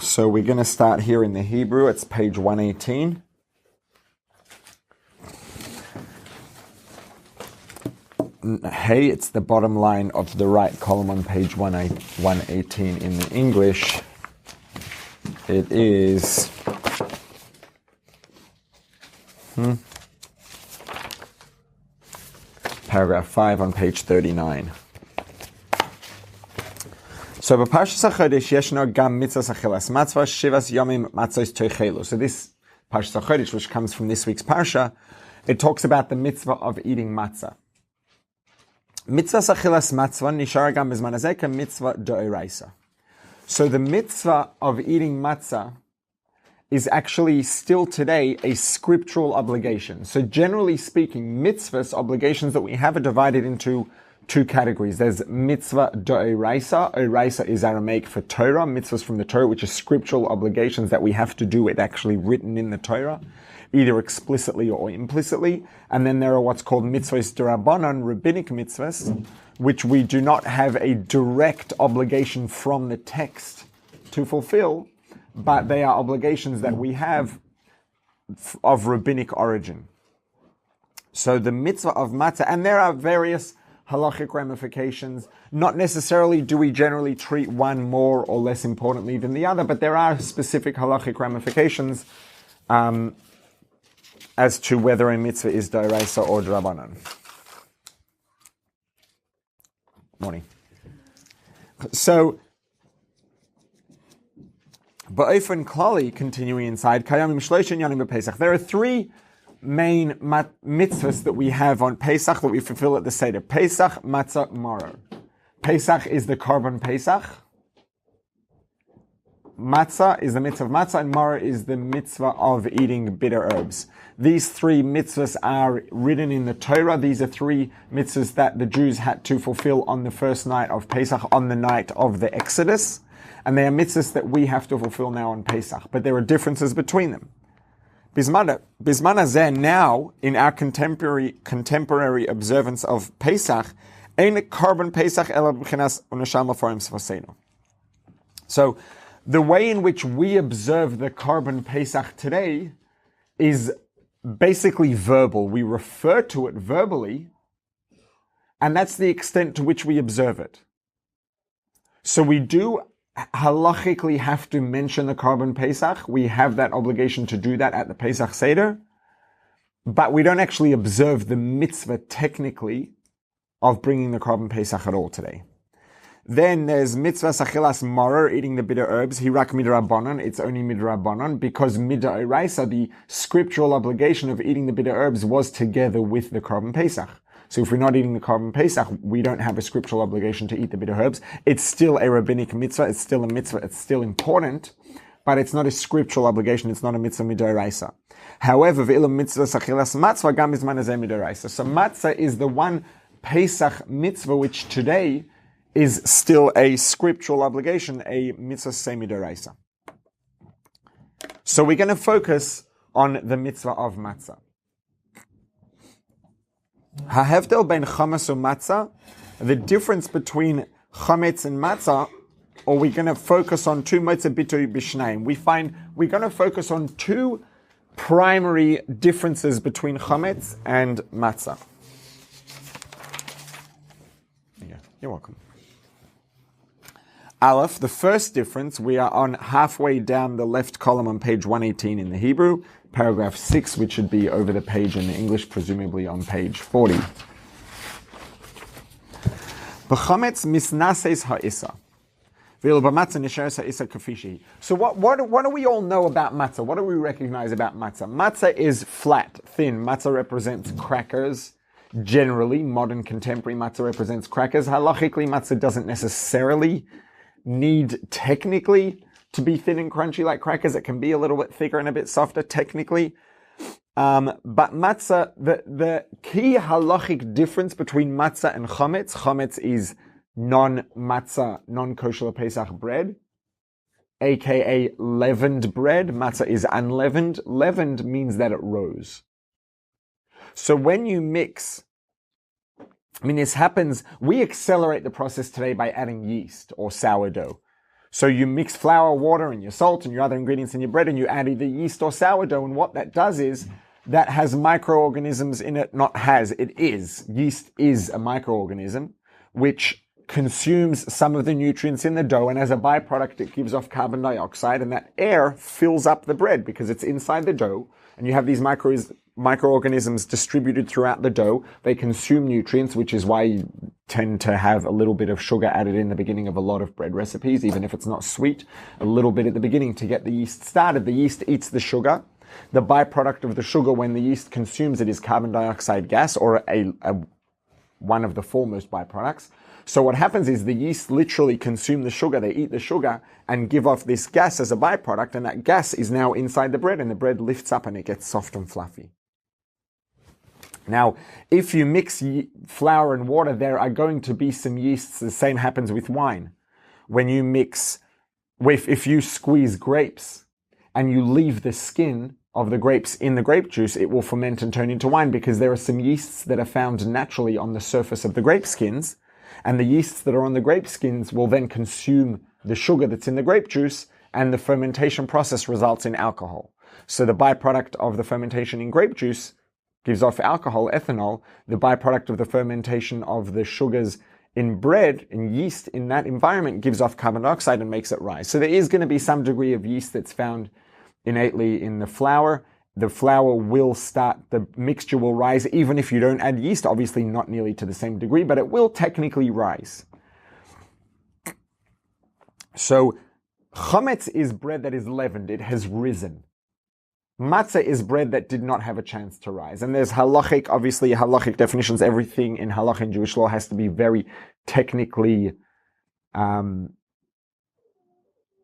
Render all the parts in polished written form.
So we're going to start here in the Hebrew. It's page 118. Hey, it's the bottom line of the right column on page 118 in the English. It is paragraph 5 on page 39. So Pasrsha Chodesh yeshno gam mitzvos achilas matzvah shivas yomim matzos toichelu. So this Pasrsha Chodesh, which comes from this week's Parsha, it talks about the mitzvah of eating matzah. Mitzvos achilas matzvah nishar gam bizman hazeh kamitzvah d'oraisa. So the mitzvah of eating matzah is actually still today a scriptural obligation. So generally speaking, mitzvahs, obligations that we have, are divided into two categories. There's mitzvah d'oraisa. Oraisa is Aramaic for Torah, mitzvahs from the Torah, which are scriptural obligations that we have to do. It actually written in the Torah, either explicitly or implicitly. And then there are what's called mitzvahs d'Rabbanan, rabbinic mitzvahs, which we do not have a direct obligation from the text to fulfill, but they are obligations that we have of rabbinic origin. So the mitzvah of matzah, and there are various halachic ramifications. Not necessarily do we generally treat one more or less importantly than the other, but there are specific halachic ramifications as to whether a mitzvah is d'oraisa or d'Rabbanan. Morning. So, ba'ofen klali, continuing inside, kayamim shloshim yanim b'Pesach. There are three main mitzvahs that we have on Pesach that we fulfill at the Seder. Pesach, Matzah, Maror. Pesach is the Korban Pesach. Matzah is the mitzvah of Matzah, and Maror is the mitzvah of eating bitter herbs. These three mitzvahs are written in the Torah. These are three mitzvahs that the Jews had to fulfill on the first night of Pesach, on the night of the Exodus. And they are mitzvahs that we have to fulfill now on Pesach. But there are differences between them. Bizman hazeh, now, in our contemporary observance of Pesach, ein Korban Pesach ela b'chinas unasham l'forim sfoseno. So, the way in which we observe the Korban Pesach today is basically verbal. We refer to it verbally, and that's the extent to which we observe it. So we do halachically have to mention the Korban Pesach. We have that obligation to do that at the Pesach Seder, but we don't actually observe the mitzvah technically of bringing the Korban Pesach at all today. Then there's mitzvah sachilas maror, eating the bitter herbs. Hirak midrabanan, it's only midrabanan, because midoraisa, the scriptural obligation of eating the bitter herbs, was together with the Korban Pesach. So if we're not eating the Korban Pesach, we don't have a scriptural obligation to eat the bitter herbs. It's still a rabbinic mitzvah, it's still a mitzvah, it's still important, but it's not a scriptural obligation, it's not a mitzvah midoraisa. However, ve'ilam mitzvah sachilas matzvah gam bizman hazeh midoraisa. So matzah is the one Pesach mitzvah which today is still a scriptural obligation, a mitzvah semidoraisa. So we're going to focus on the mitzvah of matzah. Hahevdel ben chametz u'matzah, the difference between chametz and matzah, or we're going to focus on two motzeh bitui b'shnaim. We're going to focus on two primary differences between chametz and matzah. Yeah, you're welcome. Aleph, the first difference, we are on halfway down the left column on page 118 in the Hebrew, paragraph 6, which should be over the page in the English, presumably on page 40. B'chametz misnases ha'isa. So what do we all know about matzah? What do we recognize about matzah? Matzah is flat, thin. Matzah represents crackers. Generally, modern contemporary matzah represents crackers. Halachically, matzah doesn't necessarily need technically to be thin and crunchy like crackers. It can be a little bit thicker and a bit softer technically. But matzah, the key halachic difference between matzah and chametz is non-matzah, non-kosher Pesach bread, aka leavened bread. Matzah is unleavened. Leavened means that it rose. So when you mix, this happens, we accelerate the process today by adding yeast or sourdough. So you mix flour, water, and your salt and your other ingredients in your bread, and you add either yeast or sourdough. And what that does is that has microorganisms in it, it is. Yeast is a microorganism which consumes some of the nutrients in the dough, and as a byproduct, it gives off carbon dioxide, and that air fills up the bread because it's inside the dough, and you have these microorganisms distributed throughout the dough. They consume nutrients, which is why you tend to have a little bit of sugar added in the beginning of a lot of bread recipes, even if it's not sweet. A little bit at the beginning to get the yeast started. The yeast eats the sugar. The byproduct of the sugar when the yeast consumes it is carbon dioxide gas, or one of the foremost byproducts. So what happens is the yeast literally consume the sugar, they eat the sugar and give off this gas as a byproduct, and that gas is now inside the bread, and the bread lifts up and it gets soft and fluffy. Now, if you mix flour and water, there are going to be some yeasts. The same happens with wine. When you if you squeeze grapes and you leave the skin of the grapes in the grape juice, it will ferment and turn into wine, because there are some yeasts that are found naturally on the surface of the grape skins, and the yeasts that are on the grape skins will then consume the sugar that's in the grape juice, and the fermentation process results in alcohol. So the byproduct of the fermentation in grape juice gives off alcohol, ethanol. The byproduct of the fermentation of the sugars in bread, in yeast, in that environment gives off carbon dioxide and makes it rise. So there is going to be some degree of yeast that's found innately in the flour. The flour will start, the mixture will rise even if you don't add yeast, obviously not nearly to the same degree, but it will technically rise. So chametz is bread that is leavened, it has risen. Matzah is bread that did not have a chance to rise. And there's halachic definitions. Everything in halach and Jewish law has to be very technically,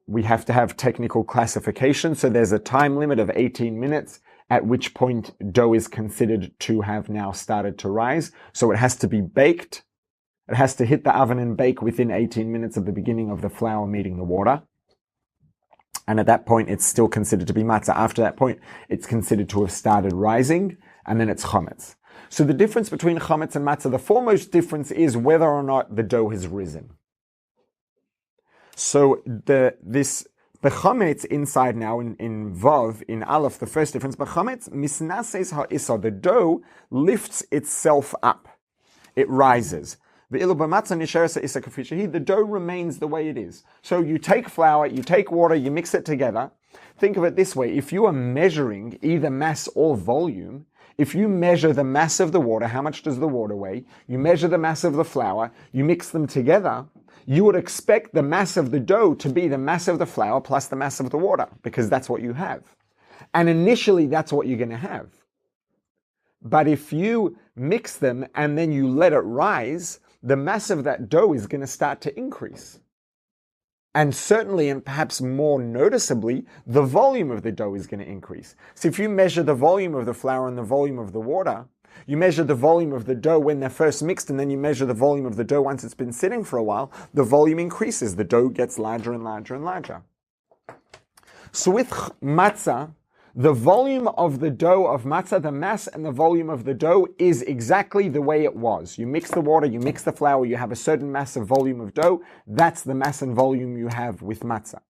we have to have technical classification. So there's a time limit of 18 minutes, at which point dough is considered to have now started to rise. So it has to be baked. It has to hit the oven and bake within 18 minutes of the beginning of the flour meeting the water. And at that point, it's still considered to be matzah. After that point, it's considered to have started rising, and then it's chametz. So the difference between chametz and matzah, the foremost difference is whether or not the dough has risen. So this bechametz inside now in Vav, in Aleph, the first difference, bechametz misnases ha'isa, the dough lifts itself up. It rises. The dough remains the way it is. So you take flour, you take water, you mix it together. Think of it this way. If you are measuring either mass or volume, if you measure the mass of the water, how much does the water weigh? You measure the mass of the flour, you mix them together, you would expect the mass of the dough to be the mass of the flour plus the mass of the water, because that's what you have. And initially, that's what you're going to have. But if you mix them and then you let it rise, the mass of that dough is going to start to increase. And certainly, and perhaps more noticeably, the volume of the dough is going to increase. So if you measure the volume of the flour and the volume of the water, you measure the volume of the dough when they're first mixed, and then you measure the volume of the dough once it's been sitting for a while, the volume increases. The dough gets larger and larger and larger. So with matzah, the volume of the dough of matzah, the mass and the volume of the dough is exactly the way it was. You mix the water, you mix the flour, you have a certain mass of volume of dough. That's the mass and volume you have with matzah.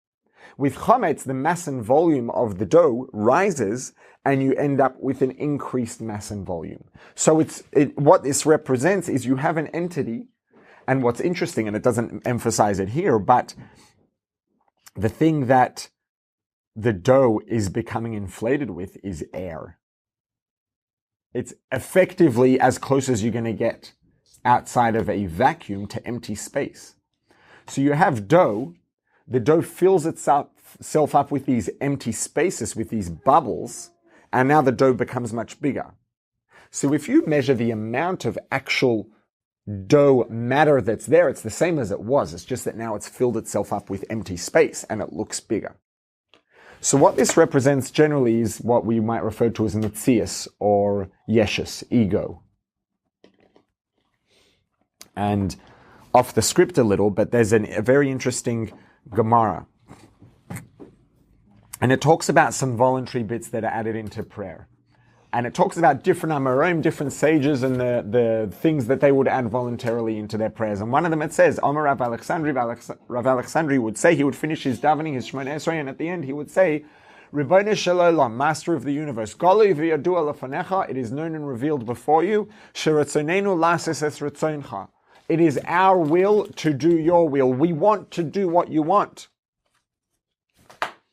With chametz, the mass and volume of the dough rises, and you end up with an increased mass and volume. So what this represents is you have an entity, and what's interesting, and it doesn't emphasize it here, but the thing that the dough is becoming inflated with is air. It's effectively as close as you're going to get outside of a vacuum to empty space. So you have dough, the dough fills itself up with these empty spaces, with these bubbles, and now the dough becomes much bigger. So if you measure the amount of actual dough matter that's there, it's the same as it was. It's just that now it's filled itself up with empty space and it looks bigger. So what this represents generally is what we might refer to as mitzias or yeshus, ego. And off the script a little, but there's a very interesting Gemara. And it talks about some voluntary bits that are added into prayer. And it talks about different Amorim, different sages, and the things that they would add voluntarily into their prayers. And one of them it says, Omer Rav Alexandri would say, he would finish his davening, his Shemona Esrei, and at the end he would say, Ribono shel olam, Master of the universe, Golui v'yadua lefanecha, it is known and revealed before you, Sheratzonenu lases es ratzoncha. It is our will to do your will. We want to do what you want.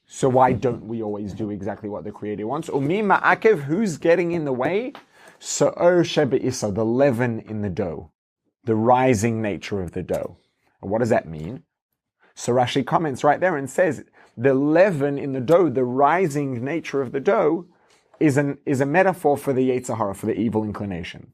So why don't we always do exactly what the Creator wants? Umi ma'akev, who's getting in the way? So'or shebe'isa, the leaven in the dough, the rising nature of the dough. And what does that mean? So Rashi comments right there and says, the leaven in the dough, the rising nature of the dough, is a metaphor for the Yetzer Hara, for the evil inclination.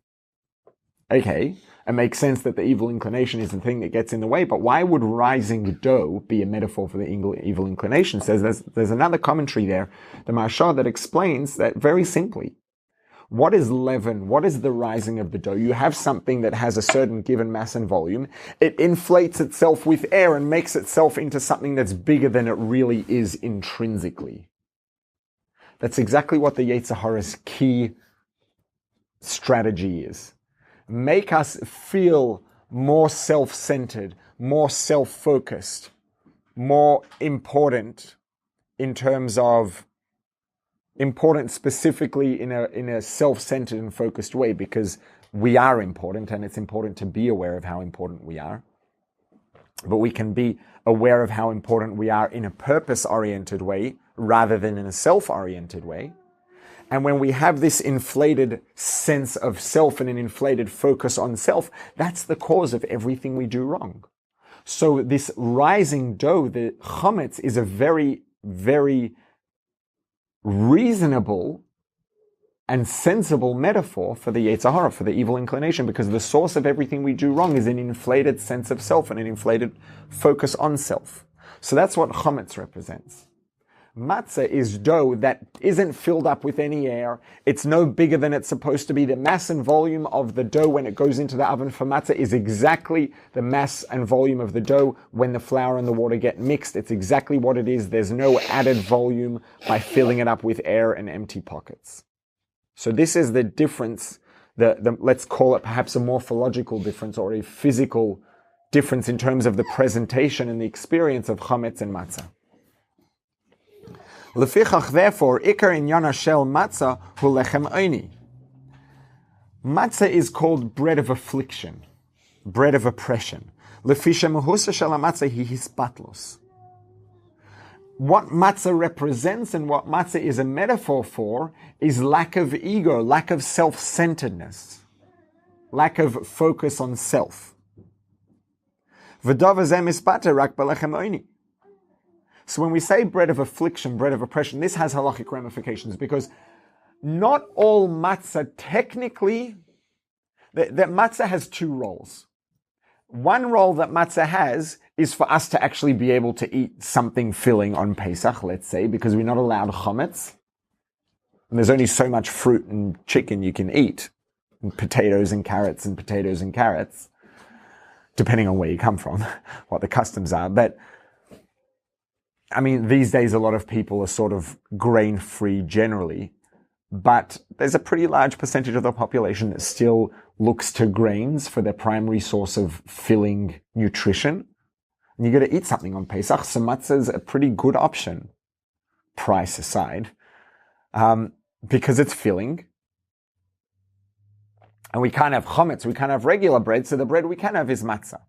Okay, it makes sense that the evil inclination is the thing that gets in the way, but why would rising dough be a metaphor for the evil inclination? Says there's another commentary there, the Pasrsha, that explains that very simply. What is leaven? What is the rising of the dough? You have something that has a certain given mass and volume. It inflates itself with air and makes itself into something that's bigger than it really is intrinsically. That's exactly what the Yetzer Hara's key strategy is. Make us feel more self-centered, more self-focused, more important in terms of important specifically in a self-centered and focused way, because we are important and it's important to be aware of how important we are. But we can be aware of how important we are in a purpose-oriented way rather than in a self-oriented way. And when we have this inflated sense of self and an inflated focus on self, that's the cause of everything we do wrong. So this rising dough, the chametz, is a very, very reasonable and sensible metaphor for the Yetzer Hara, for the evil inclination, because the source of everything we do wrong is an inflated sense of self and an inflated focus on self. So that's what chametz represents. Matzah is dough that isn't filled up with any air. It's no bigger than it's supposed to be. The mass and volume of the dough when it goes into the oven for matzah is exactly the mass and volume of the dough when the flour and the water get mixed. It's exactly what it is. There's no added volume by filling it up with air and empty pockets. So this is the difference, let's call it perhaps a morphological difference or a physical difference in terms of the presentation and the experience of chametz and matzah. Lefichach, therefore, ikar inyana shel matzah hu lechem oni. Matzah is called bread of affliction, bread of oppression. Lefisha mehusa shel matzah hi hispatlos. What matzah represents and what matzah is a metaphor for is lack of ego, lack of self-centeredness, lack of focus on self. V'dav hazeh mispata rak belechem oni. So when we say bread of affliction, bread of oppression, this has halachic ramifications because not all matzah technically, that matzah has two roles. One role that matzah has is for us to actually be able to eat something filling on Pesach, let's say, because we're not allowed chametz. And there's only so much fruit and chicken you can eat, and potatoes and carrots, depending on where you come from, what the customs are. But I mean, these days a lot of people are sort of grain-free generally, but there's a pretty large percentage of the population that still looks to grains for their primary source of filling nutrition. And you got to eat something on Pesach, so matzah is a pretty good option, price aside, because it's filling. And we can't have chametz, we can't have regular bread, so the bread we can have is matzah.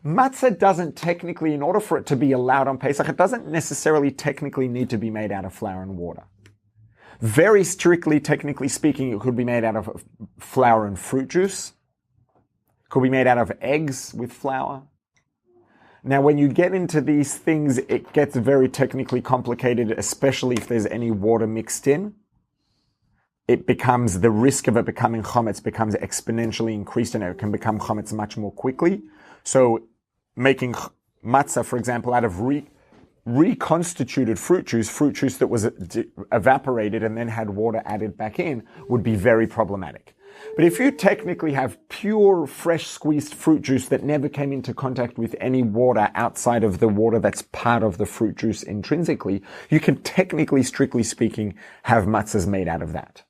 Matzah doesn't technically, in order for it to be allowed on Pesach, it doesn't necessarily technically need to be made out of flour and water. Very strictly, technically speaking, it could be made out of flour and fruit juice. It could be made out of eggs with flour. Now, when you get into these things, it gets very technically complicated, especially if there's any water mixed in. It becomes, the risk of it becoming chametz becomes exponentially increased and it can become chametz much more quickly. So making matzah, for example, out of reconstituted fruit juice that was evaporated and then had water added back in, would be very problematic. But if you technically have pure, fresh squeezed fruit juice that never came into contact with any water outside of the water that's part of the fruit juice intrinsically, you can technically, strictly speaking, have matzahs made out of that.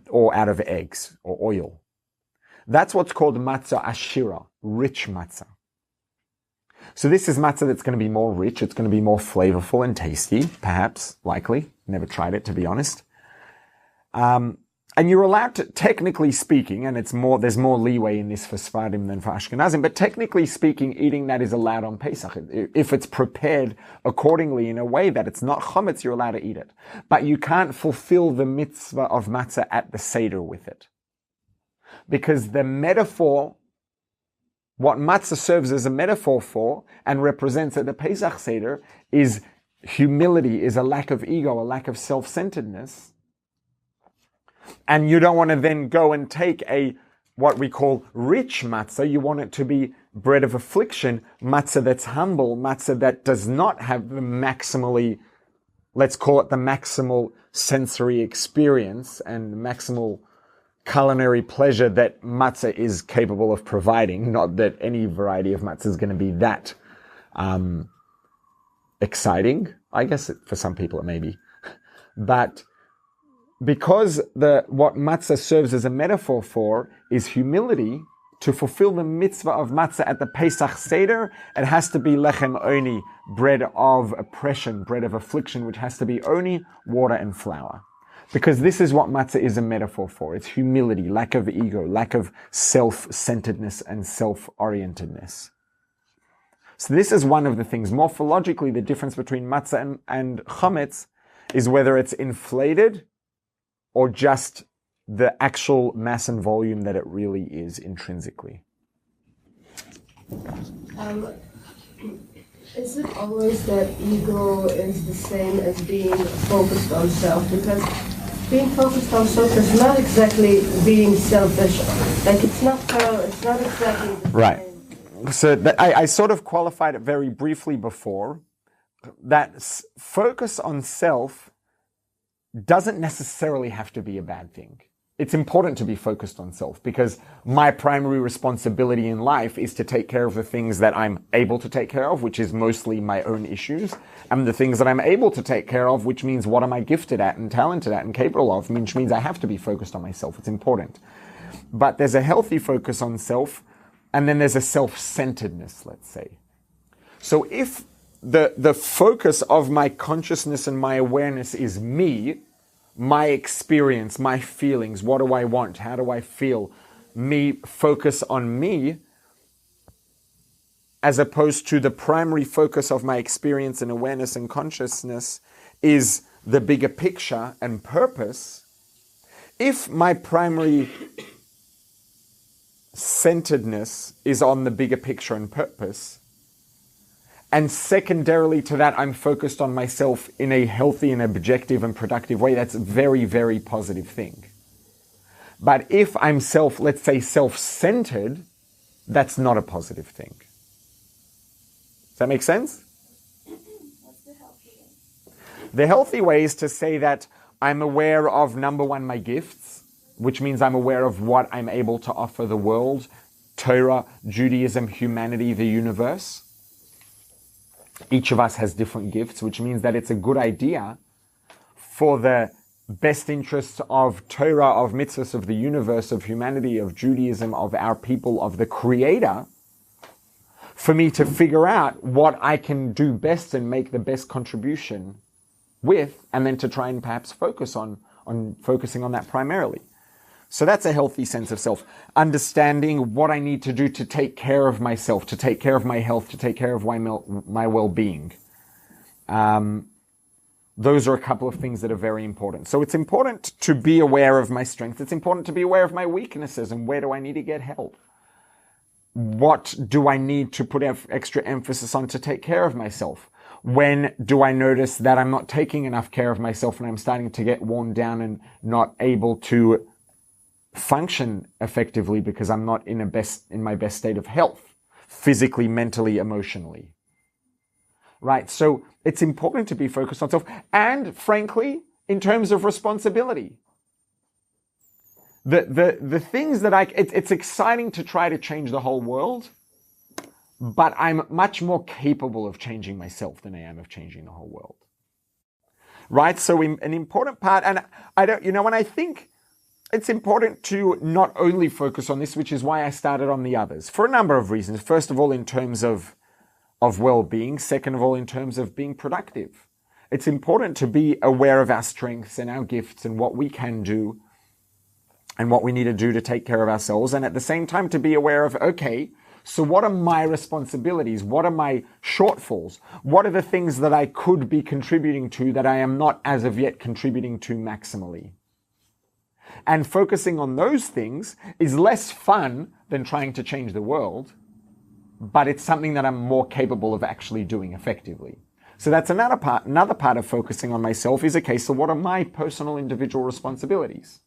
or out of eggs or oil. That's what's called matzah ashira, rich matzah. So this is matzah that's going to be more rich. It's going to be more flavorful and tasty, perhaps, likely. Never tried it, to be honest. And you're allowed to, technically speaking, and there's more leeway in this for Sfardim than for Ashkenazim, but technically speaking, eating that is allowed on Pesach. If it's prepared accordingly in a way that it's not chametz, you're allowed to eat it. But you can't fulfill the mitzvah of matzah at the Seder with it. Because the metaphor, what matzah serves as a metaphor for and represents at the Pesach Seder is humility, is a lack of ego, a lack of self-centeredness. And you don't want to then go and take what we call rich matzah. You want it to be bread of affliction, matzah that's humble, matzah that does not have the maximally, let's call it the maximal sensory experience and maximal culinary pleasure that matzah is capable of providing. Not that any variety of matzah is going to be that exciting. I guess for some people it may be. But because what matzah serves as a metaphor for is humility, to fulfill the mitzvah of matzah at the Pesach Seder, it has to be lechem oni, bread of oppression, bread of affliction, which has to be oni, water and flour. Because this is what matzah is a metaphor for. It's humility, lack of ego, lack of self-centeredness and self-orientedness. So this is one of the things. Morphologically, the difference between matzah and chametz is whether it's inflated or just the actual mass and volume that it really is intrinsically. Is it always that ego is the same as being focused on self? Because being focused on self is not exactly being selfish. Like it's not exactly the right. same. So I sort of qualified it very briefly before. That focus on self doesn't necessarily have to be a bad thing. It's important to be focused on self because my primary responsibility in life is to take care of the things that I'm able to take care of, which is mostly my own issues, and the things that I'm able to take care of, which means what am I gifted at and talented at and capable of, which means I have to be focused on myself. It's important. But there's a healthy focus on self, and then there's a self-centeredness, let's say. So if the focus of my consciousness and my awareness is me, my experience, my feelings, what do I want, how do I feel, me, focus on me, as opposed to the primary focus of my experience and awareness and consciousness is the bigger picture and purpose. If my primary centeredness is on the bigger picture and purpose, and secondarily to that, I'm focused on myself in a healthy and objective and productive way. That's a very, very positive thing. But if I'm let's say self-centered, that's not a positive thing. Does that make sense? What's the healthy way? The healthy way is to say that I'm aware of, number one, my gifts, which means I'm aware of what I'm able to offer the world, Torah, Judaism, humanity, the universe. Each of us has different gifts, which means that it's a good idea for the best interests of Torah, of mitzvahs, of the universe, of humanity, of Judaism, of our people, of the Creator, for me to figure out what I can do best and make the best contribution with, and then to try and perhaps focus on focusing on that primarily. So that's a healthy sense of self. Understanding what I need to do to take care of myself, to take care of my health, to take care of my well-being. Those are a couple of things that are very important. So it's important to be aware of my strengths. It's important to be aware of my weaknesses and where do I need to get help. What do I need to put extra emphasis on to take care of myself? When do I notice that I'm not taking enough care of myself and I'm starting to get worn down and not able to function effectively because I'm not in my best state of health, physically, mentally, emotionally. Right? So it's important to be focused on self and, frankly, in terms of responsibility. The things that it's exciting to try to change the whole world, but I'm much more capable of changing myself than I am of changing the whole world. Right? So an important part, and I don't, when I think it's important to not only focus on this, which is why I started on the others, for a number of reasons. First of all, in terms of well-being. Second of all, in terms of being productive. It's important to be aware of our strengths and our gifts and what we can do and what we need to do to take care of ourselves. And at the same time, to be aware of, okay, so what are my responsibilities? What are my shortfalls? What are the things that I could be contributing to that I am not as of yet contributing to maximally? And focusing on those things is less fun than trying to change the world, but it's something that I'm more capable of actually doing effectively. So that's another part. Another part of focusing on myself is, okay, so what are my personal individual responsibilities?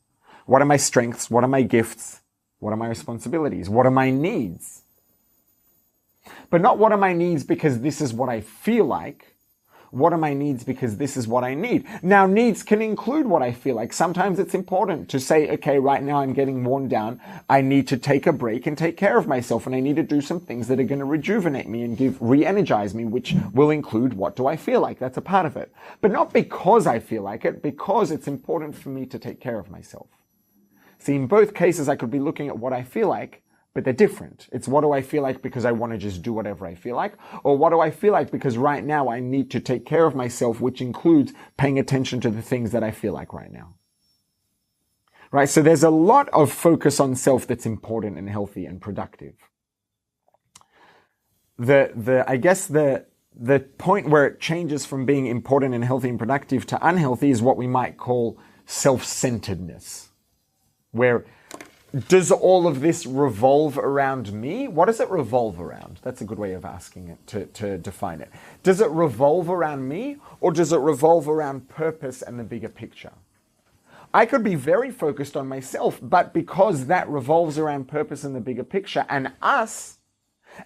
What are my strengths? What are my gifts? What are my responsibilities? What are my needs? But not what are my needs because this is what I feel like. What are my needs because this is what I need? Now, needs can include what I feel like. Sometimes it's important to say, okay, right now I'm getting worn down. I need to take a break and take care of myself, and I need to do some things that are going to rejuvenate me and re-energize me, which will include what do I feel like? That's a part of it. But not because I feel like it, because it's important for me to take care of myself. See, in both cases, I could be looking at what I feel like, but they're different. It's what do I feel like because I want to just do whatever I feel like, or what do I feel like because right now I need to take care of myself, which includes paying attention to the things that I feel like right now. Right? So there's a lot of focus on self that's important and healthy and productive. I guess the point where it changes from being important and healthy and productive to unhealthy is what we might call self-centeredness, where does all of this revolve around me? What does it revolve around? That's a good way of asking it, to define it. Does it revolve around me, or does it revolve around purpose and the bigger picture? I could be very focused on myself, but because that revolves around purpose and the bigger picture and us,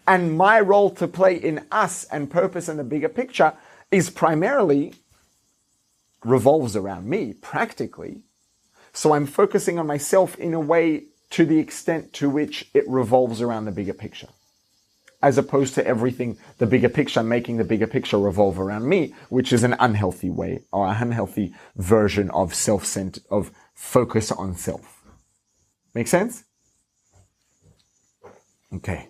and my role to play in us and purpose and the bigger picture is primarily revolves around me, practically. So I'm focusing on myself in a way to the extent to which it revolves around the bigger picture, as opposed to everything, the bigger picture, making the bigger picture revolve around me, which is an unhealthy way or an unhealthy version of self-centered, of focus on self. Make sense? Okay.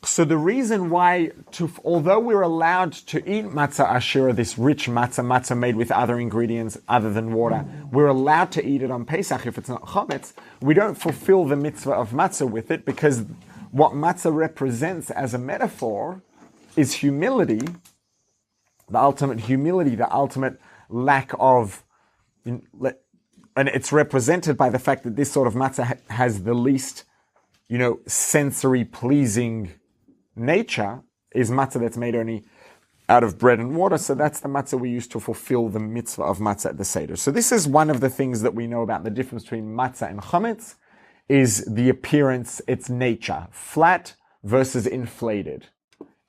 So the reason why, although we're allowed to eat matzah ashura, this rich matzah made with other ingredients other than water, we're allowed to eat it on Pesach if it's not chametz, we don't fulfill the mitzvah of matzah with it, because what matzah represents as a metaphor is humility, the ultimate humility, the ultimate lack of, and it's represented by the fact that this sort of matzah has the least, sensory pleasing nature, is matzah that's made only out of bread and water. So that's the matzah we use to fulfill the mitzvah of matzah at the Seder. So this is one of the things that we know about the difference between matzah and chametz, is the appearance, its nature, flat versus inflated,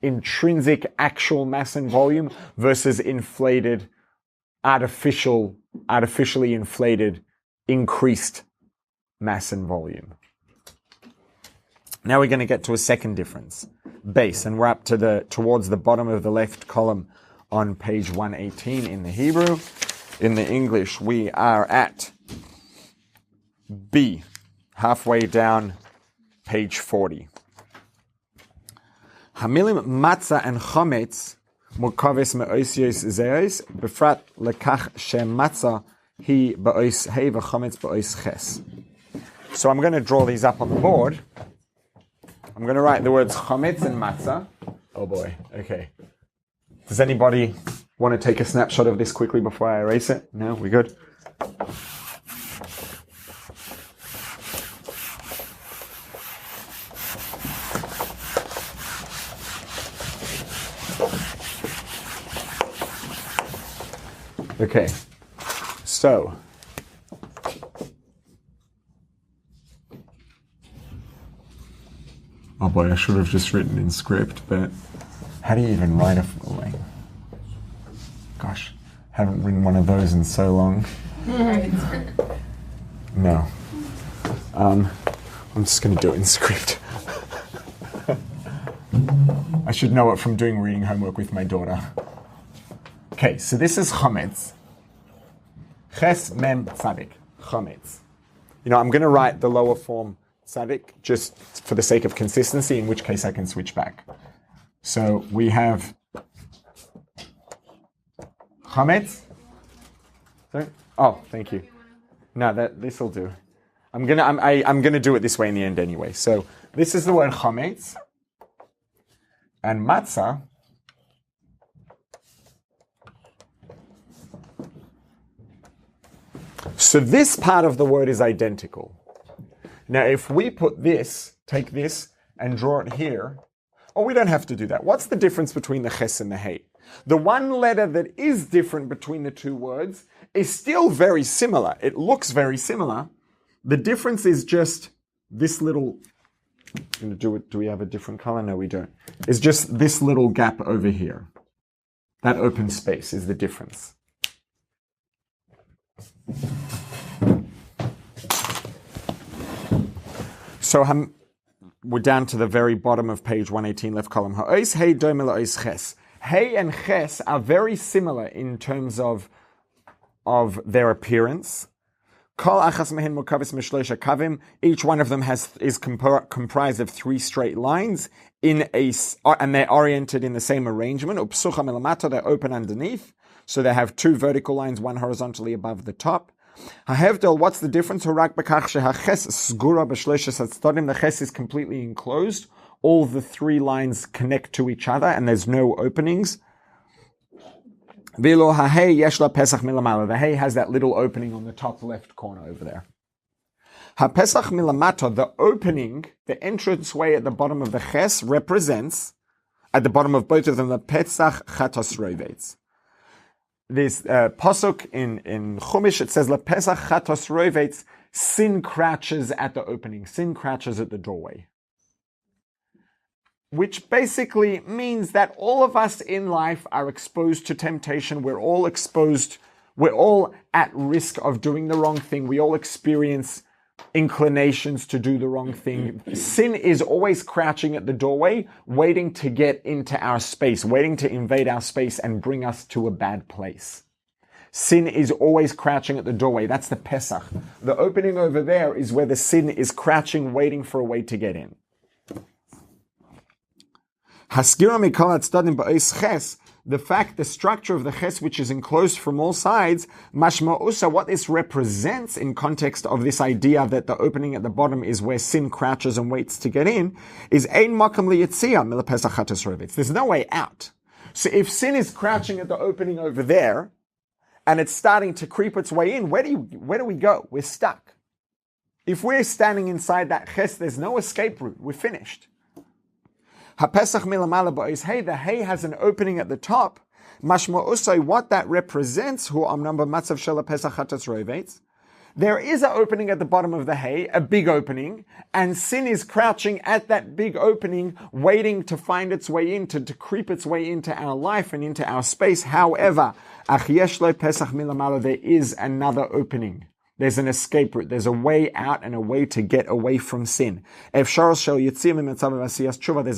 intrinsic actual mass and volume versus inflated, artificially inflated, increased mass and volume. Now we're going to get to a second difference, base, and we're up to towards the bottom of the left column on page 118 in the Hebrew. In the English, we are at B, halfway down page 40. Hamilim matzah and chametz murkaves me'osyos zeos befrat lekach shematzah hi ba'os hey v'chametz ba'os ches. So I'm going to draw these up on the board. I'm going to write the words chametz and matzah. Oh boy, okay. Does anybody want to take a snapshot of this quickly before I erase it? No, we good? Okay, so oh boy, I should have just written in script, but how do you even write a full length? Gosh, haven't written one of those in so long. No. I'm just going to do it in script. I should know it from doing reading homework with my daughter. Okay, so this is chametz. Ches mem tzadik. chametz. I'm going to write the lower form tzadik just for the sake of consistency, in which case I can switch back. So we have chametz. Sorry? Oh, thank you. No, this will do. I'm gonna do it this way in the end anyway. So this is the word chametz, and matzah. So this part of the word is identical. Now, if we take this and draw it here, we don't have to do that. What's the difference between the ches and the hey? The one letter that is different between the two words is still very similar. It looks very similar. The difference is just this little, do we have a different color? No, we don't. It's just this little gap over here. That open space is the difference. So we're down to the very bottom of page 118, left column. Ha'ois hey doime la'ois ches. Hey and ches are very similar in terms of their appearance. Each one of them is comprised of 3 straight lines and they're oriented in the same arrangement. They're open underneath, so they have 2 vertical lines, 1 horizontally above the top. What's the difference? The ches is completely enclosed. All the 3 lines connect to each other and there's no openings. The hay has that little opening on the top left corner over there. The opening, the entranceway at the bottom of the ches represents, at the bottom of both of them, the Pesach chatos rovetz. This pasuk in Chumash, it says, Pesach chatos rovetz, sin crouches at the opening, sin crouches at the doorway. Which basically means that all of us in life are exposed to temptation. We're all at risk of doing the wrong thing. We all experience inclinations to do the wrong thing. Sin is always crouching at the doorway, waiting to get into our space, waiting to invade our space and bring us to a bad place. Sin is always crouching at the doorway. That's the Pesach. The opening over there is where the sin is crouching, waiting for a way to get in. The structure of the ches, which is enclosed from all sides, mashma'usa, what this represents in context of this idea that the opening at the bottom is where sin crouches and waits to get in, is ein makam liyitzia mila pesach chatos rovetz. There's no way out. So if sin is crouching at the opening over there, and it's starting to creep its way in, where do we go? We're stuck. If we're standing inside that ches, there's no escape route. We're finished. HaPesach milamala ba'is hay, the hay has an opening at the top. Mashma usay, what that represents, hu amnam b'matzav shel Pesach chatos rovetz. There is an opening at the bottom of the hay, a big opening, and sin is crouching at that big opening, waiting to find its way in, to creep its way into our life and into our space. However, ach yesh lo Pesach milamala, there is another opening. There's an escape route. There's a way out and a way to get away from sin. There's a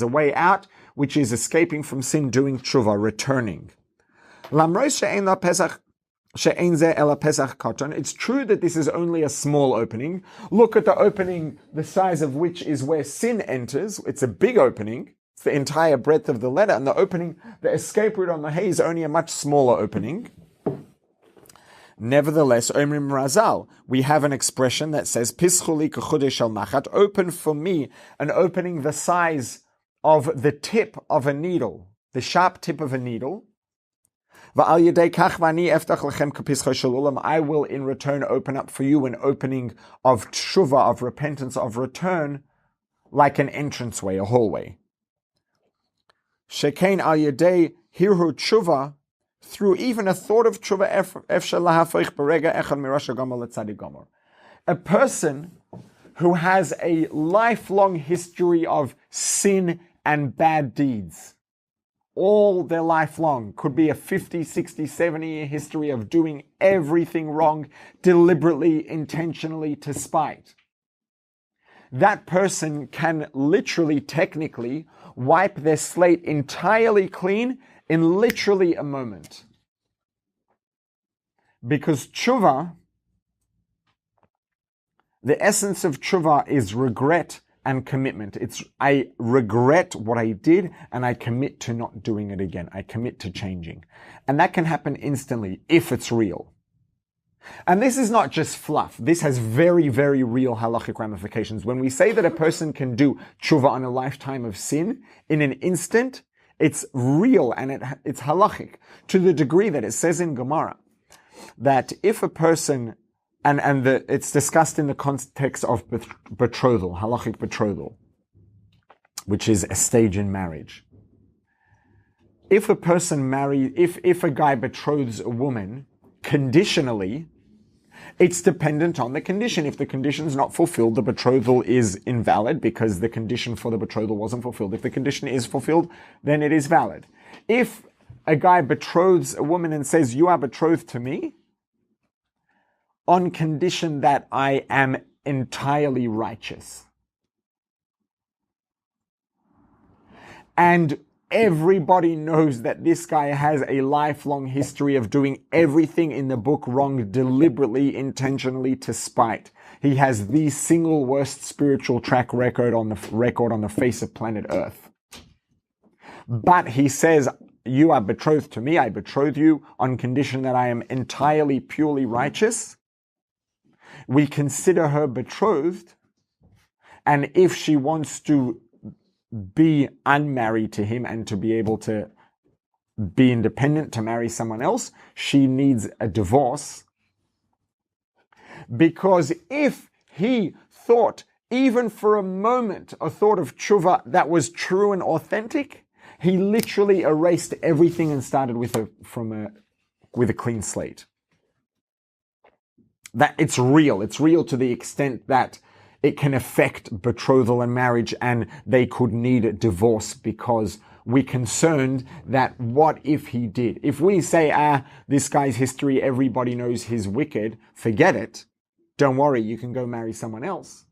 way out, which is escaping from sin, doing tshuva, returning. It's true that this is only a small opening. Look at the opening, the size of which is where sin enters. It's a big opening. It's the entire breadth of the letter. And the escape route on the hay is only a much smaller opening. Nevertheless, Omrim Razal, we have an expression that says, Pischuli k'chudesh al machat, open for me, an opening the size of the tip of a needle, the sharp tip of a needle. I will in return open up for you an opening of tshuva, of repentance, of return, like an entranceway, a hallway. Shekain al yedei hirhu tshuva, through even a thought of tshuva, a person who has a lifelong history of sin and bad deeds, all their life long, could be a 50, 60, 70-year history of doing everything wrong, deliberately, intentionally, to spite. That person can literally, technically, wipe their slate entirely clean in literally a moment. Because tshuva The essence of tshuva is regret and commitment. I regret what I did and I commit to not doing it again. I commit to changing. And that can happen instantly if it's real. And this is not just fluff. This has very, very real halachic ramifications. When we say that a person can do tshuva on a lifetime of sin in an instant, it's real and it's halachic to the degree that it says in Gemara that if a person, it's discussed in the context of betrothal, halachic betrothal, which is a stage in marriage. If a person if a guy betroths a woman conditionally, it's dependent on the condition. If the condition is not fulfilled, the betrothal is invalid because the condition for the betrothal wasn't fulfilled. If the condition is fulfilled, then it is valid. If a guy betroths a woman and says, "You are betrothed to me," on condition that I am entirely righteous, and everybody knows that this guy has a lifelong history of doing everything in the book wrong, deliberately, intentionally, to spite. He has the single worst spiritual track record on the face of planet Earth. But he says, "You are betrothed to me, I betroth you on condition that I am entirely, purely righteous." We consider her betrothed, and if she wants to be unmarried to him and to be able to be independent to marry someone else, she needs a divorce. Because if he thought, even for a moment, a thought of tshuva that was true and authentic, he literally erased everything and started with a clean slate. That it's real. It's real to the extent that it can affect betrothal and marriage, and they could need a divorce because we're concerned that what if he did? If we say, this guy's history, everybody knows he's wicked, forget it. Don't worry, you can go marry someone else.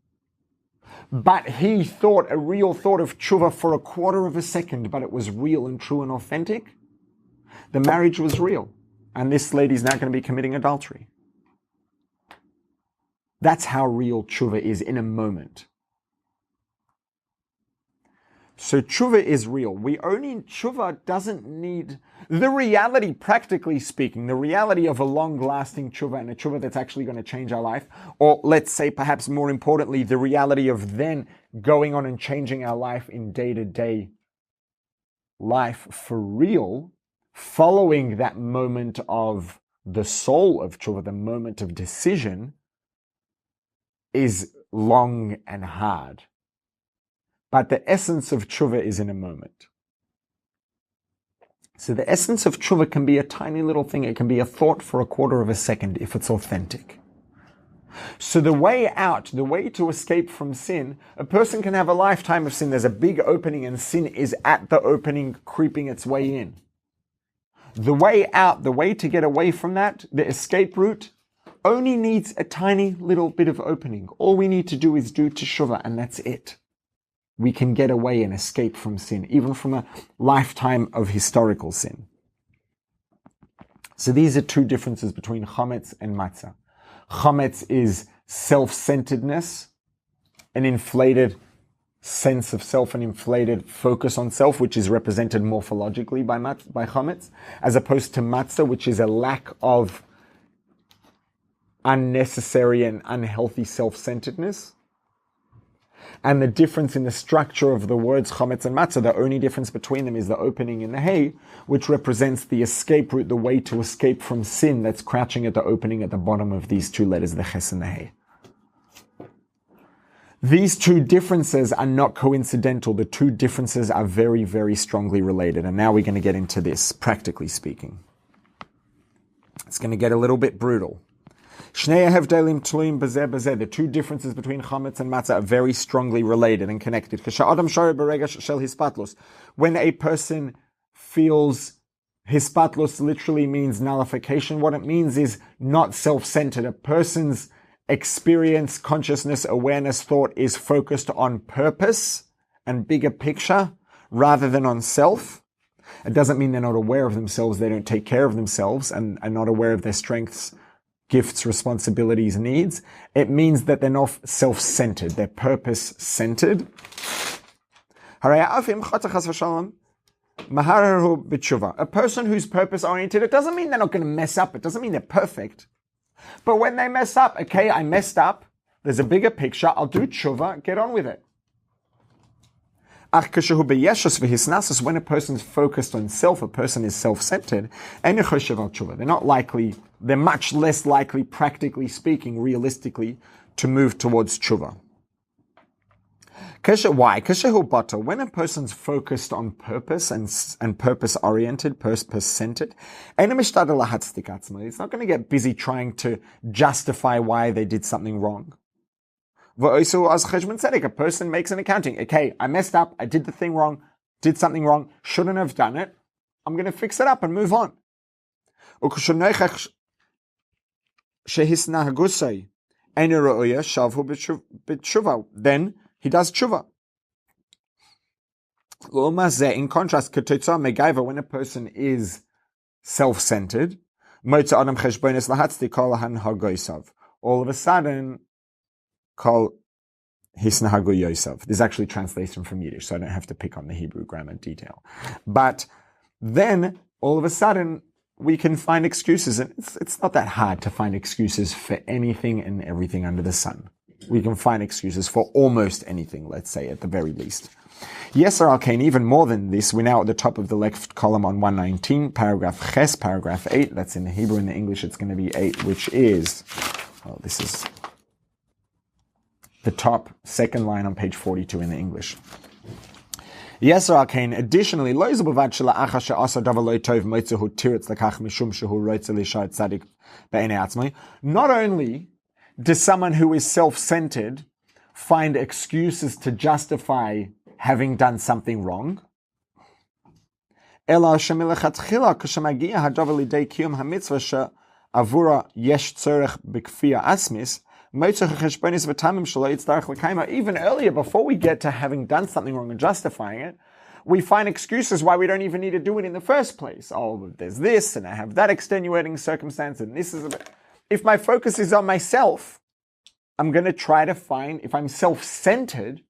But he thought a real thought of tshuva for a quarter of a second, but it was real and true and authentic. The marriage was real. And this lady's now going to be committing adultery. That's how real tshuva is in a moment. So tshuva is real. Tshuva doesn't need the reality, practically speaking, the reality of a long-lasting tshuva and a tshuva that's actually going to change our life. Or let's say, perhaps more importantly, the reality of then going on and changing our life in day-to-day life for real, following that moment of the soul of tshuva, the moment of decision, is long and hard. But the essence of tshuva is in a moment. So the essence of tshuva can be a tiny little thing. It can be a thought for a quarter of a second if it's authentic. So the way out, the way to escape from sin, a person can have a lifetime of sin. There's a big opening and sin is at the opening, creeping its way in. The way out, the way to get away from that, the escape route, only needs a tiny little bit of opening. All we need to do is do teshuvah, and that's it. We can get away and escape from sin, even from a lifetime of historical sin. So these are two differences between chametz and matzah. Chametz is self-centeredness, an inflated sense of self, an inflated focus on self, which is represented morphologically by chametz, as opposed to matzah, which is a lack of unnecessary and unhealthy self-centeredness. And the difference in the structure of the words chametz and matzah, the only difference between them is the opening in the hay, which represents the escape route, the way to escape from sin that's crouching at the opening at the bottom of these two letters, the ches and the hay. These two differences are not coincidental. The two differences are very, very strongly related. And now we're going to get into this, practically speaking. It's going to get a little bit brutal. The two differences between chametz and matzah are very strongly related and connected. When a person feels hispatlos, literally means nullification. What it means is not self-centered. A person's experience, consciousness, awareness, thought is focused on purpose and bigger picture rather than on self. It doesn't mean they're not aware of themselves. They don't take care of themselves and are not aware of their strengths gifts, responsibilities, needs. It means that they're not self-centered, they're purpose-centered. A person who's purpose-oriented, it doesn't mean they're not going to mess up, it doesn't mean they're perfect. But when they mess up, okay, I messed up, there's a bigger picture, I'll do tshuva, get on with it. When a person's focused on self, a person is self-centered, they're much less likely, practically speaking, realistically, to move towards tshuva. Why? When a person's focused on purpose and purpose-oriented, purpose-centered, it's not going to get busy trying to justify why they did something wrong. A person makes an accounting. Okay, I messed up, I did the thing wrong, did something wrong, shouldn't have done it. I'm going to fix it up and move on. Then he does tshuva. In contrast, when a person is self-centered, all of a sudden, Kol hisnahagu Yosef. This is actually translation from Yiddish, so I don't have to pick on the Hebrew grammar detail. But then, all of a sudden, we can find excuses, and it's not that hard to find excuses for anything and everything under the sun. We can find excuses for almost anything, let's say, at the very least. Yes, Arcane, even more than this, we're now at the top of the left column on 119, paragraph Ches, paragraph 8. That's in the Hebrew. In the English, it's going to be 8, which is, this is the top second line on page 42 in the English. Yes, Arcane. Additionally, not only does someone who is self-centered find excuses to justify having done something wrong, even earlier, before we get to having done something wrong and justifying it, we find excuses why we don't even need to do it in the first place. Oh, there's this, and I have that extenuating circumstance, and this is a bit. If my focus is on myself, I'm going to try to find, if I'm self-centered,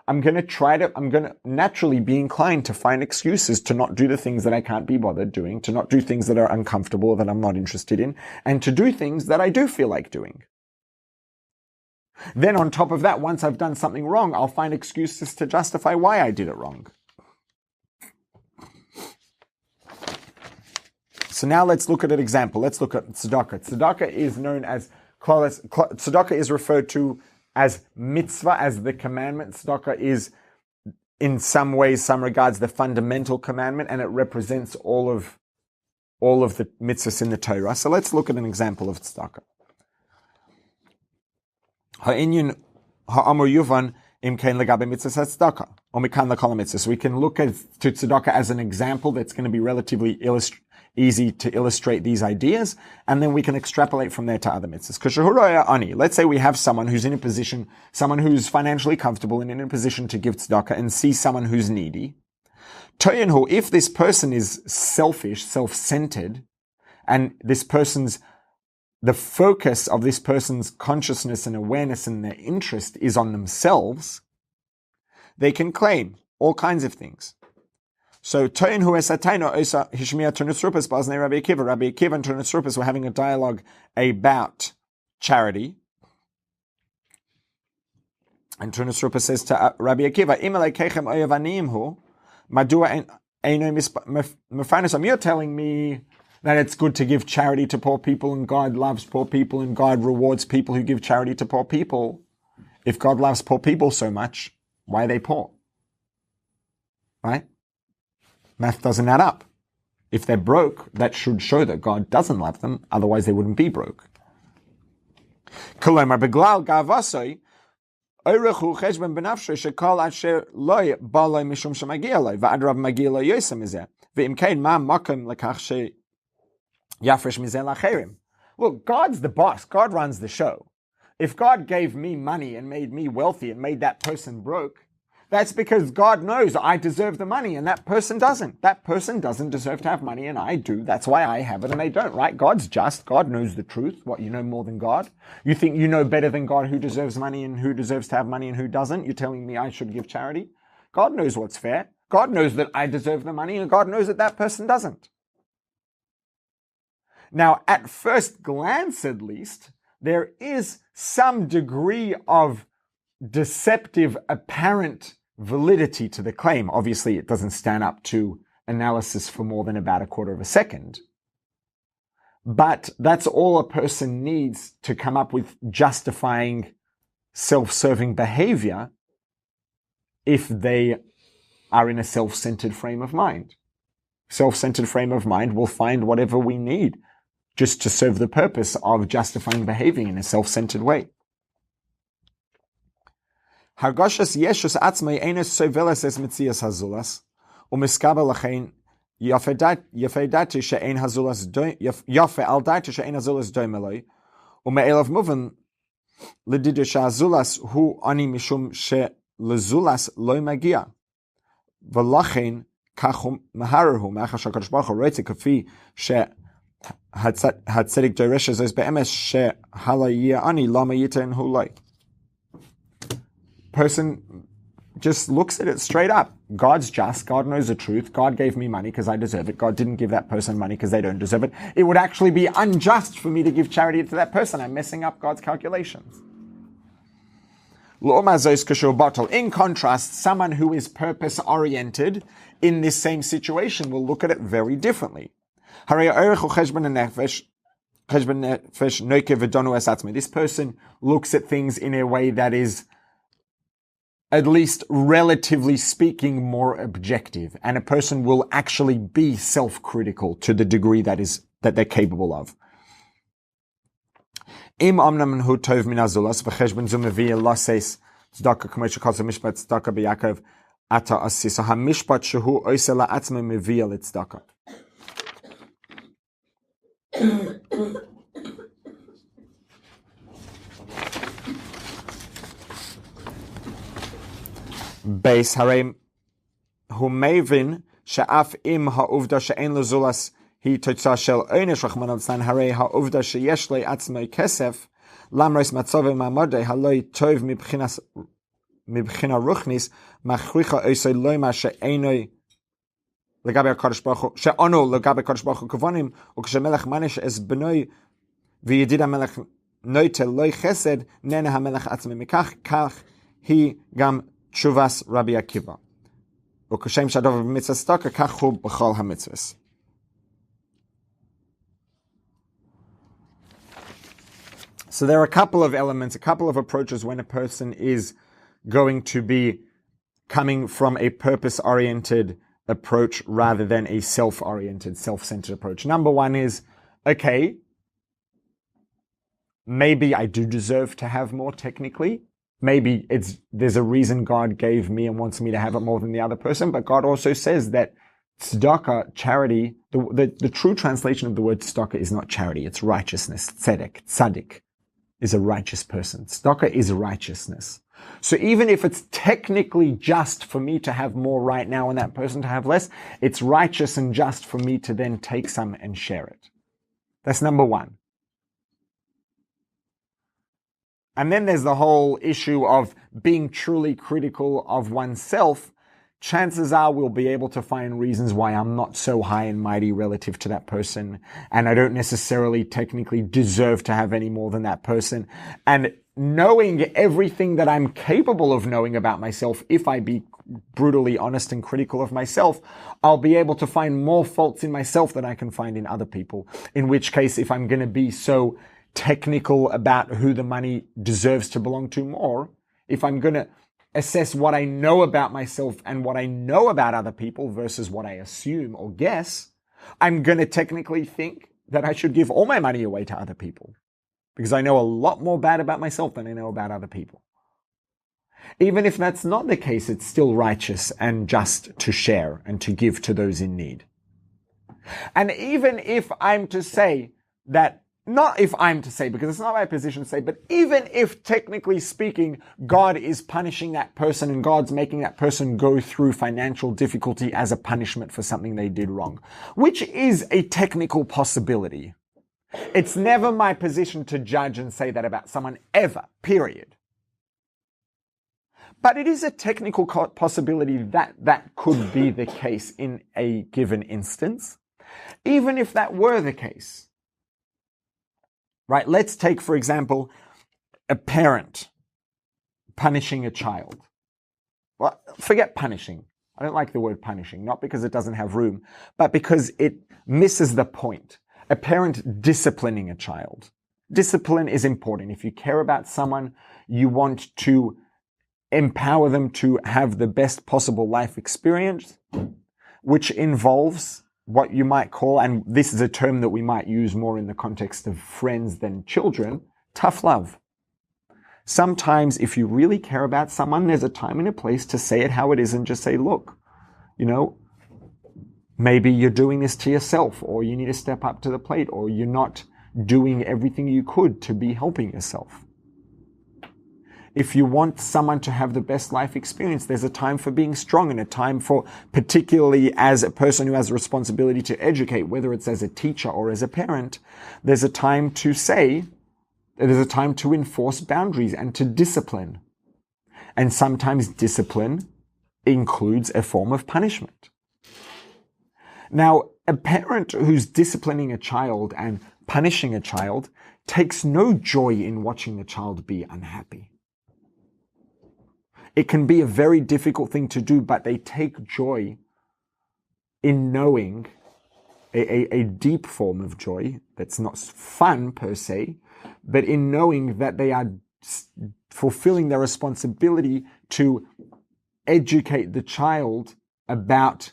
I'm going to naturally be inclined to find excuses to not do the things that I can't be bothered doing, to not do things that are uncomfortable, that I'm not interested in, and to do things that I do feel like doing. Then on top of that, once I've done something wrong, I'll find excuses to justify why I did it wrong. So now let's look at an example. Let's look at tzedakah. Tzedakah is known as, tzedakah is referred to as mitzvah, as the commandment. Tzedakah is, in some ways, some regards, the fundamental commandment, and it represents all of the mitzvahs in the Torah. So let's look at an example of tzedakah. Ha'inyan ha'amur yuvan imkein legabe mitzvahs tzedakah, or mikan lekol mitzvahs. So we can look at to tzedakah as an example that's going to be relatively easy to illustrate these ideas, and then we can extrapolate from there to other mitzvahs. Let's say we have someone who's in a position, someone who's financially comfortable and in a position to give tzedakah, and see someone who's needy. If this person is selfish, self-centered, and the focus of this person's consciousness and awareness and their interest is on themselves, they can claim all kinds of things. So, Rabbi Akiva and Turnus Rupas were having a dialogue about charity. And Turnus Rupas says to Rabbi Akiva, you're telling me that it's good to give charity to poor people, and God loves poor people, and God rewards people who give charity to poor people. If God loves poor people so much, why are they poor? Right? Math doesn't add up. If they're broke, that should show that God doesn't love them, otherwise they wouldn't be broke. Well, God's the boss. God runs the show. If God gave me money and made me wealthy and made that person broke, That's because God knows I deserve the money and that person doesn't. That person doesn't deserve to have money and I do. That's why I have it and they don't, right? God's just. God knows the truth. What, you know more than God? You think you know better than God who deserves money and who deserves to have money and who doesn't? You're telling me I should give charity? God knows what's fair. God knows that I deserve the money and God knows that that person doesn't. Now, at first glance at least, there is some degree of deceptive apparent validity to the claim. Obviously, it doesn't stand up to analysis for more than about a quarter of a second. But that's all a person needs to come up with justifying self-serving behavior if they are in a self-centered frame of mind. Self-centered frame of mind will find whatever we need just to serve the purpose of justifying behaving in a self-centered way. Hargashas yeshus atzmei eines sovelas es mitzias hazulas, umiskabel lachein yafedati she'ein hazulas yafe al dati she'ein hazulas doimeloi, ume'elav muven ledidish hazulas hu ani mishum she'lezulas loy magia, v'lachein kachum maharahu ma'achar shakadosh baruch hu roitze kafi she'hatzedik doresh zos be'emes she'hala ani lama yiten hu loy. Person just looks at it straight up. God's just. God knows the truth. God gave me money because I deserve it. God didn't give that person money because they don't deserve it. It would actually be unjust for me to give charity to that person. I'm messing up God's calculations. In contrast, someone who is purpose-oriented in this same situation will look at it very differently. This person looks at things in a way that is, at least relatively speaking, more objective, and a person will actually be self-critical to the degree that they're capable of. Im amnam hu tov min azulas v'cheshbon zu mevia lases tzedakah k'mo shekaz mishpat tzedakah b'Yakov ata asisa hamishpat shehu oise la'atzmei mevia l'tzedakah. Beis harei hu mevin she'af im ha'uvda she'en lezulas hi totza shel oinish rachman al-tzlan harei ha'uvda she'yesh lo atzmei kesef lamros matzove ma'amodei haloi tov mibchina ruchnis machricha oisei loima she'enoi legabe HaKadosh Baruch Hu she'onu legabe HaKadosh Baruch Hu kavonim uk'shemelech manish es benoi v'yedid ha'melech noite loi chesed nene ha'melech atzmei mikach kach hi gam Shuvas Rabbi Akiva. Ukashem shadov b'mitzvah tzedakah kachu b'chol hamitzvahs. So there are a couple of elements, a couple of approaches when a person is going to be coming from a purpose-oriented approach rather than a self-oriented, self-centered approach. Number one is, okay, maybe I do deserve to have more technically. Maybe there's a reason God gave me and wants me to have it more than the other person, but God also says that tzedakah, charity, the true translation of the word tzedakah is not charity, it's righteousness. Tzadik is a righteous person. Tzedakah is righteousness. So even if it's technically just for me to have more right now and that person to have less, it's righteous and just for me to then take some and share it. That's number one. And then there's the whole issue of being truly critical of oneself. Chances are we'll be able to find reasons why I'm not so high and mighty relative to that person, and I don't necessarily technically deserve to have any more than that person. And knowing everything that I'm capable of knowing about myself, if I be brutally honest and critical of myself, I'll be able to find more faults in myself than I can find in other people. In which case, if I'm going to be so technical about who the money deserves to belong to more, if I'm going to assess what I know about myself and what I know about other people versus what I assume or guess, I'm going to technically think that I should give all my money away to other people because I know a lot more bad about myself than I know about other people. Even if that's not the case, it's still righteous and just to share and to give to those in need. And even if I'm to say that not if I'm to say, because it's not my position to say, but even if technically speaking, God is punishing that person and God's making that person go through financial difficulty as a punishment for something they did wrong, which is a technical possibility. It's never my position to judge and say that about someone ever, period. But it is a technical possibility that that could be the case in a given instance. Even if that were the case, right? Let's take, for example, a parent punishing a child. Well, forget punishing. I don't like the word punishing, not because it doesn't have room, but because it misses the point. A parent disciplining a child. Discipline is important. If you care about someone, you want to empower them to have the best possible life experience, which involves what you might call, and this is a term that we might use more in the context of friends than children, tough love. Sometimes if you really care about someone, there's a time and a place to say it how it is and just say, look, maybe you're doing this to yourself, or you need to step up to the plate, or you're not doing everything you could to be helping yourself. If you want someone to have the best life experience, there's a time for being strong and a time for, particularly as a person who has a responsibility to educate, whether it's as a teacher or as a parent, there's a time to say, there's a time to enforce boundaries and to discipline. And sometimes discipline includes a form of punishment. Now, a parent who's disciplining a child and punishing a child takes no joy in watching the child be unhappy. It can be a very difficult thing to do, but they take joy in knowing a deep form of joy that's not fun per se, but in knowing that they are fulfilling their responsibility to educate the child about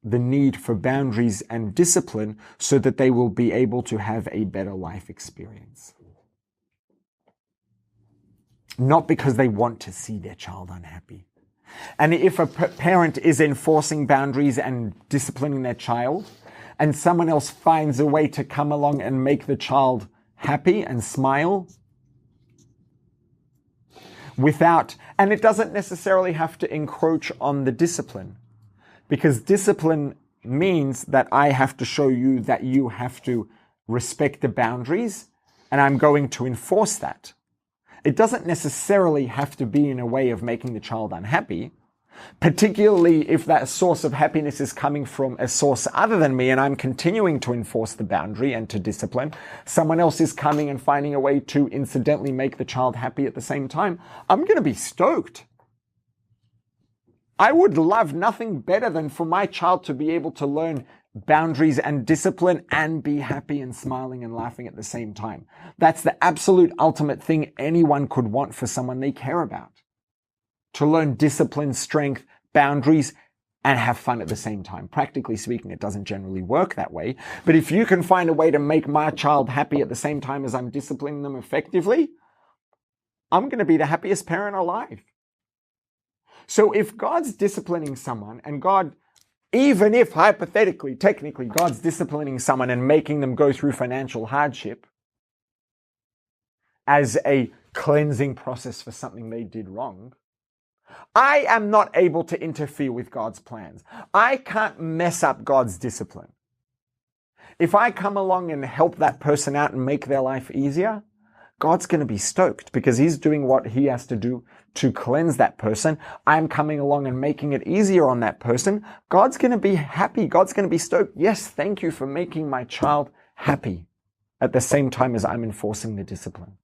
the need for boundaries and discipline so that they will be able to have a better life experience. Not because they want to see their child unhappy. And if a parent is enforcing boundaries and disciplining their child, and someone else finds a way to come along and make the child happy and smile, and it doesn't necessarily have to encroach on the discipline, because discipline means that I have to show you that you have to respect the boundaries, and I'm going to enforce that. It doesn't necessarily have to be in a way of making the child unhappy, particularly if that source of happiness is coming from a source other than me and I'm continuing to enforce the boundary and to discipline. Someone else is coming and finding a way to incidentally make the child happy at the same time. I'm going to be stoked. I would love nothing better than for my child to be able to learn boundaries and discipline and be happy and smiling and laughing at the same time. That's the absolute ultimate thing anyone could want for someone they care about. To learn discipline, strength, boundaries, and have fun at the same time. Practically speaking, it doesn't generally work that way. But if you can find a way to make my child happy at the same time as I'm disciplining them effectively, I'm going to be the happiest parent alive. So if God's disciplining someone and even if hypothetically, technically, God's disciplining someone and making them go through financial hardship as a cleansing process for something they did wrong, I am not able to interfere with God's plans. I can't mess up God's discipline. If I come along and help that person out and make their life easier, God's going to be stoked because he's doing what he has to do to cleanse that person. I'm coming along and making it easier on that person. God's going to be happy. God's going to be stoked. Yes, thank you for making my child happy at the same time as I'm enforcing the discipline.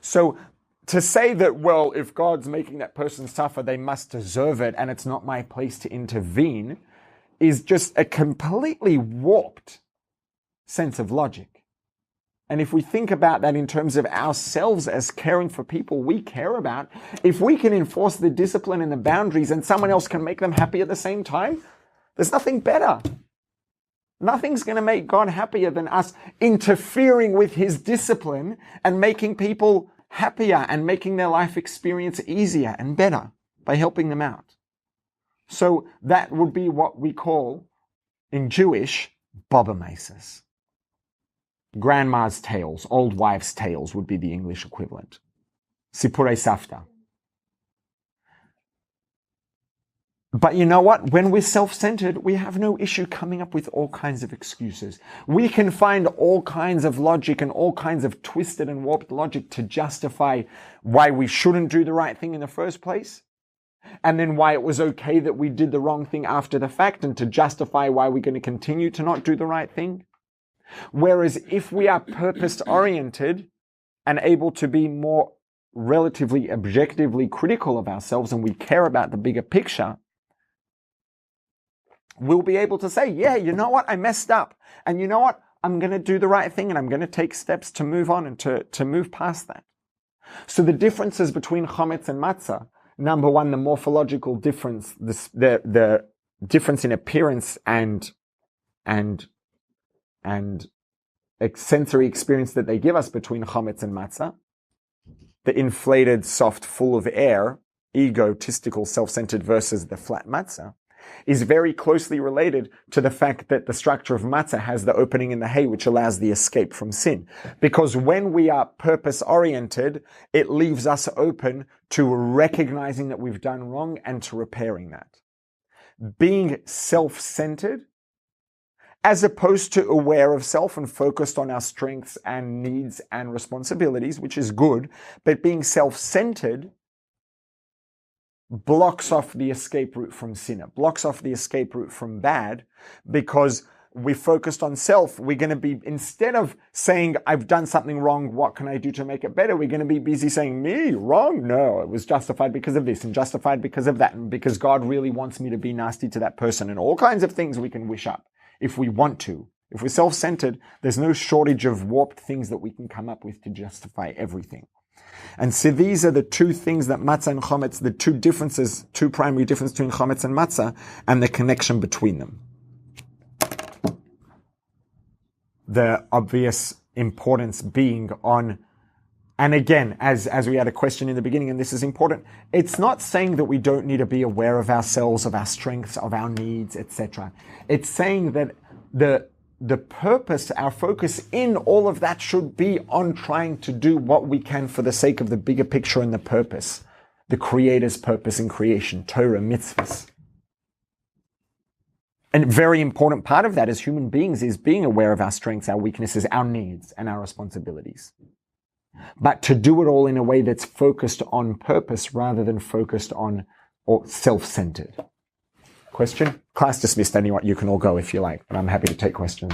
So to say that, well, if God's making that person suffer, they must deserve it and it's not my place to intervene is just a completely warped sense of logic. And if we think about that in terms of ourselves as caring for people we care about, if we can enforce the discipline and the boundaries and someone else can make them happy at the same time, there's nothing better. Nothing's going to make God happier than us interfering with his discipline and making people happier and making their life experience easier and better by helping them out. So that would be what we call, in Jewish, Baba Meses. grandma's tales, old wives' tales would be the English equivalent. Sipurei Safta. But you know what? When we're self-centered, we have no issue coming up with all kinds of excuses. We can find all kinds of logic and all kinds of twisted and warped logic to justify why we shouldn't do the right thing in the first place, and then why it was okay that we did the wrong thing after the fact, and to justify why we're going to continue to not do the right thing. Whereas if we are purpose-oriented and able to be more relatively objectively critical of ourselves, and we care about the bigger picture, we'll be able to say, yeah, you know what? I messed up. And you know what? I'm going to do the right thing, and I'm going to take steps to move on and to move past that. So the differences between chometz and matzah, number one, the morphological difference, the difference in appearance and sensory experience that they give us between chometz and matzah, the inflated, soft, full of air, egotistical, self-centered versus the flat matzah, is very closely related to the fact that the structure of matzah has the opening in the hay, which allows the escape from sin. Because when we are purpose-oriented, it leaves us open to recognizing that we've done wrong and to repairing that. Being self-centered, as opposed to aware of self and focused on our strengths and needs and responsibilities, which is good, but being self-centered blocks off the escape route from sinner, blocks off the escape route from bad, because we focused on self. We're going to be, instead of saying, I've done something wrong, what can I do to make it better? We're going to be busy saying, me, wrong? No, it was justified because of this and justified because of that, and because God really wants me to be nasty to that person, and all kinds of things we can wish up if we want to. If we're self-centered, there's no shortage of warped things that we can come up with to justify everything. And so these are the two things that matzah and chometz, the two differences, two primary differences between chometz and matzah, and the connection between them. The obvious importance being on, and again, as we had a question in the beginning, and this is important, it's not saying that we don't need to be aware of ourselves, of our strengths, of our needs, etc. It's saying that the purpose, our focus in all of that should be on trying to do what we can for the sake of the bigger picture and the purpose, the Creator's purpose in creation, Torah, mitzvahs. And a very important part of that as human beings is being aware of our strengths, our weaknesses, our needs, and our responsibilities. But to do it all in a way that's focused on purpose rather than focused on or self-centered. Question? Class dismissed. Anyone, you can all go if you like, but I'm happy to take questions.